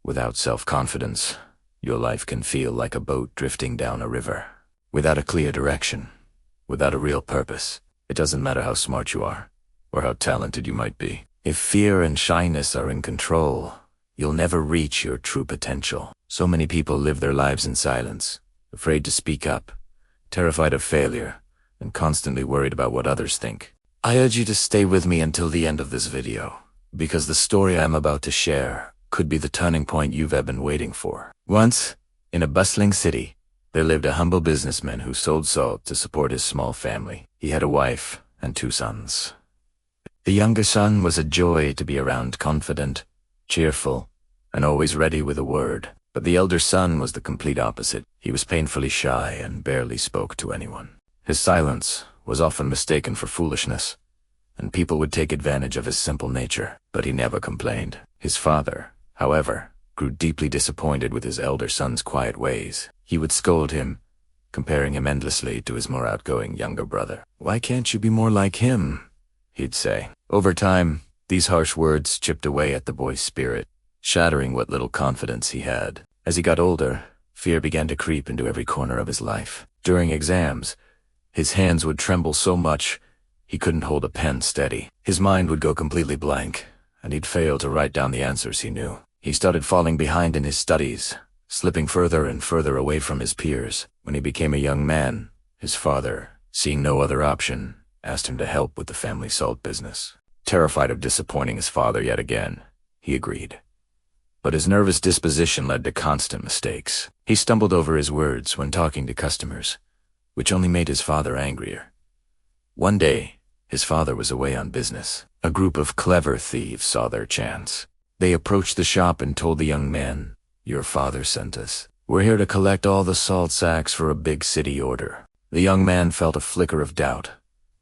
Without self-confidence, your life can feel like a boat drifting down a river. Without a clear direction, without a real purpose, it doesn't matter how smart you are, or how talented you might be. If fear and shyness are in control, you'll never reach your true potential. So many people live their lives in silence, afraid to speak up, terrified of failure, and constantly worried about what others think. I urge you to stay with me until the end of this video, because the story I'm about to share could be the turning point you've been waiting for. Once, in a bustling city, there lived a humble businessman who sold salt to support his small family. He had a wife and 2 sons. The younger son was a joy to be around, confident, cheerful, and always ready with a word. But the elder son was the complete opposite. He was painfully shy and barely spoke to anyone. His silence was often mistaken for foolishness, and people would take advantage of his simple nature. But he never complained. His father, however, grew deeply disappointed with his elder son's quiet ways. He would scold him, comparing him endlessly to his more outgoing younger brother. "Why can't you be more like him?" he'd say. Over time, these harsh words chipped away at the boy's spirit, shattering what little confidence he had. As he got older, fear began to creep into every corner of his life. During exams, his hands would tremble so much he couldn't hold a pen steady. His mind would go completely blank, and he'd fail to write down the answers he knew. He started falling behind in his studies, slipping further and further away from his peers. When he became a young man, his father, seeing no other option, asked him to help with the family salt business. Terrified of disappointing his father yet again, he agreed. But his nervous disposition led to constant mistakes. He stumbled over his words when talking to customers, which only made his father angrier. One day, his father was away on business. A group of clever thieves saw their chance. They approached the shop and told the young man, "Your father sent us. We're here to collect all the salt sacks for a big city order." The young man felt a flicker of doubt,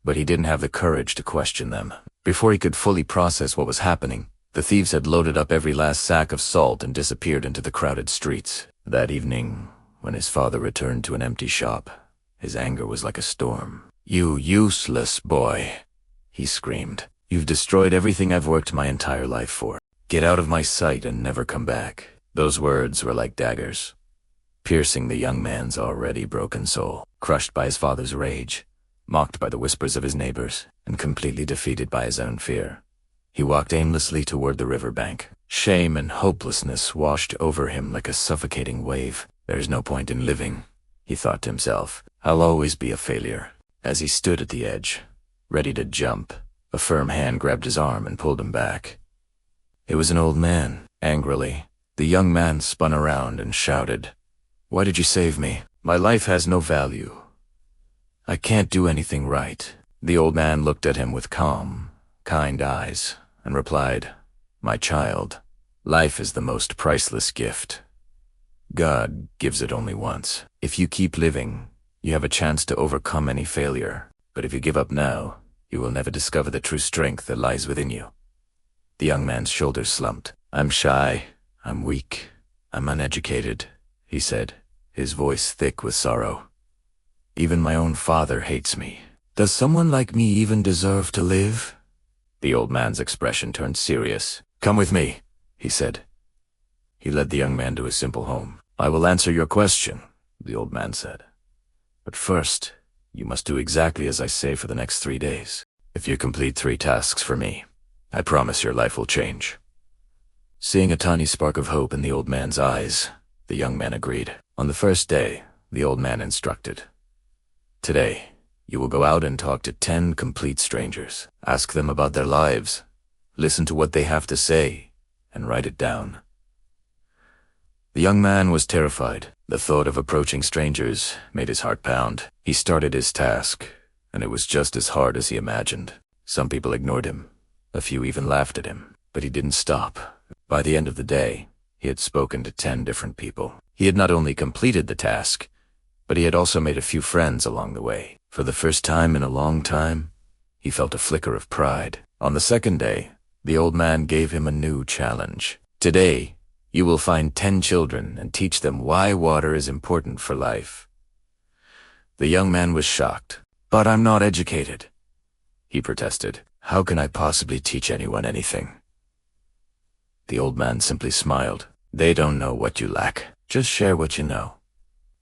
but he didn't have the courage to question them. Before he could fully process what was happening, the thieves had loaded up every last sack of salt and disappeared into the crowded streets. That evening, when his father returned to an empty shop, his anger was like a storm. "You useless boy," he screamed. "You've destroyed everything I've worked my entire life for. Get out of my sight and never come back." Those words were like daggers, piercing the young man's already broken soul. Crushed by his father's rage, mocked by the whispers of his neighbors, and completely defeated by his own fear, he walked aimlessly toward the riverbank. Shame and hopelessness washed over him like a suffocating wave. "There's no point in living," he thought to himself. "I'll always be a failure." As he stood at the edge, ready to jump, a firm hand grabbed his arm and pulled him back. It was an old man. Angrily, the young man spun around and shouted, "Why did you save me? My life has no value. I can't do anything right." The old man looked at him with calm, kind eyes and replied, "My child, life is the most priceless gift. God gives it only once. If you keep living, you have a chance to overcome any failure. But if you give up now, you will never discover the true strength that lies within you." The young man's shoulders slumped. "I'm shy, I'm weak, I'm uneducated," he said, his voice thick with sorrow. "Even my own father hates me. Does someone like me even deserve to live?" The old man's expression turned serious. "Come with me," he said. He led the young man to his simple home. "I will answer your question," the old man said. "But first, you must do exactly as I say for the next 3 days. If you complete 3 tasks for me, I promise your life will change." Seeing a tiny spark of hope in the old man's eyes, the young man agreed. On the first day, the old man instructed, "Today, you will go out and talk to 10 complete strangers. Ask them about their lives, listen to what they have to say, and write it down." The young man was terrified. The thought of approaching strangers made his heart pound. He started his task, and it was just as hard as he imagined. Some people ignored him. A few even laughed at him. But he didn't stop. By the end of the day, he had spoken to 10 different people. He had not only completed the task, but he had also made a few friends along the way. For the first time in a long time, he felt a flicker of pride. On the second day, the old man gave him a new challenge. "Today, you will find 10 children and teach them why water is important for life." The young man was shocked. "But I'm not educated," he protested. "How can I possibly teach anyone anything?" The old man simply smiled. They don't know what you lack. Just share what you know.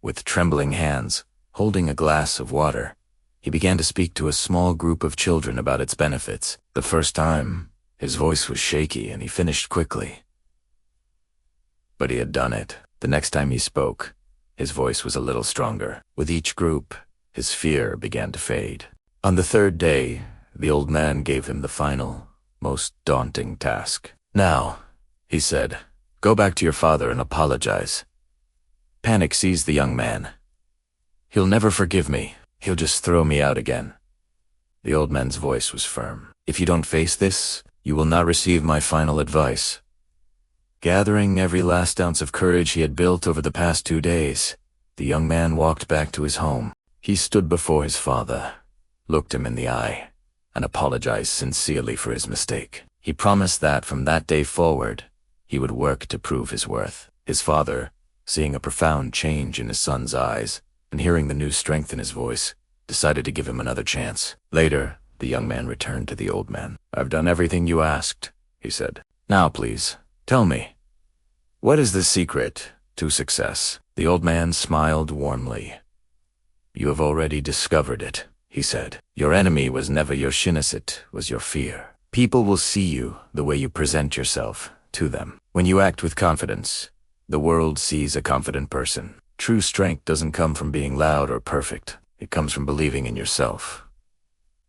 With trembling hands, holding a glass of water, he began to speak to a small group of children about its benefits. The first time, his voice was shaky and he finished quickly. But he had done it. The next time he spoke, his voice was a little stronger. With each group, his fear began to fade. On the third day, the old man gave him the final, most daunting task. "Now," he said, "go back to your father and apologize." Panic seized the young man. "He'll never forgive me. He'll just throw me out again." The old man's voice was firm. "If you don't face this, you will not receive my final advice." Gathering every last ounce of courage he had built over the past 2 days, the young man walked back to his home. He stood before his father, looked him in the eye, and apologized sincerely for his mistake. He promised that from that day forward, he would work to prove his worth. His father, seeing a profound change in his son's eyes and hearing the new strength in his voice, decided to give him another chance. Later, the young man returned to the old man. "I've done everything you asked," he said. "Now, please, tell me, what is the secret to success?" The old man smiled warmly. "You have already discovered it," he said. "Your enemy was never your shyness, it was your fear. People will see you the way you present yourself to them. When you act with confidence, the world sees a confident person. True strength doesn't come from being loud or perfect. It comes from believing in yourself."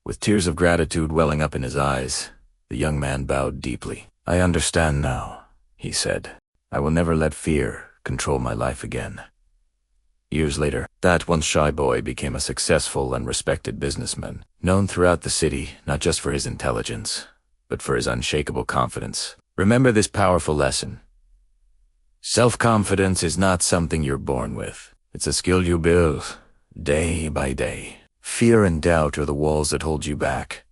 With tears of gratitude welling up in his eyes, the young man bowed deeply. "I understand now," he said. "I will never let fear control my life again." Years later, that once shy boy became a successful and respected businessman, known throughout the city not just for his intelligence, but for his unshakable confidence. Remember this powerful lesson. Self-confidence is not something you're born with. It's a skill you build, day by day. Fear and doubt are the walls that hold you back.